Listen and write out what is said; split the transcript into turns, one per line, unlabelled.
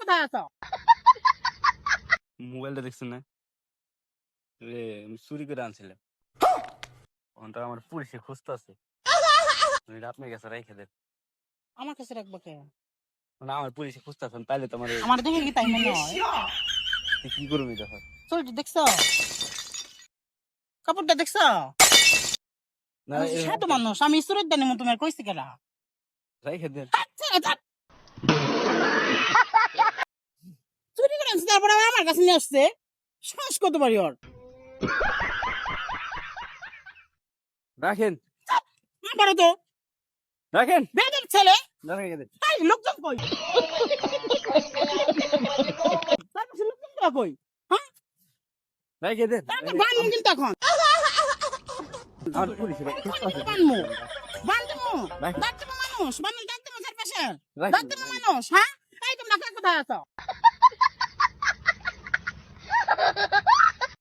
কোথায় আছো?
মোবাইলটা দেখছেন না রে? আমি চুরি করে আনছিলাম। ওটা আমার পুলিশে খুঁজতেছে। আপনার কাছে রেখে দেন।
আমার কাছে রাখবো কে?
না, আমার পুলিশে খুঁজতেছেন, তাইলে তোমার
আমার দেখে কি তাই মনে হয়?
কি করবি তখন?
চলটি দেখছো? কাপড়টা দেখছো?
না,
আমি সাধু মানুষ, আমি সুরত দানি মতো তোমার কইছি কেনা?
রেখে দেন।
চুরি করে আনছে, তারপরে আবার আমার কাছে নিয়ে আসছে। সাহস কত পারি ওর?
রাখেন,
পারো তো
রাখেন,
বেদের ছেলে।
রেখে দেন।
এই লোকজন কই? তার কাছে লোকজন কই? হ্যাঁ,
রেখে দেন।
তাকে বানমু কিন্তু এখন।
আমার পুলিশে খুঁজতেছে।
বানমু, বানমু,
রাখেন,
ডাকতে মানুষ, মানুষ ডাকতে চারপাশে,
রাখেন,
ডাকতে মানুষ। হ্যাঁ, এই তোমরা কোথায় আছো?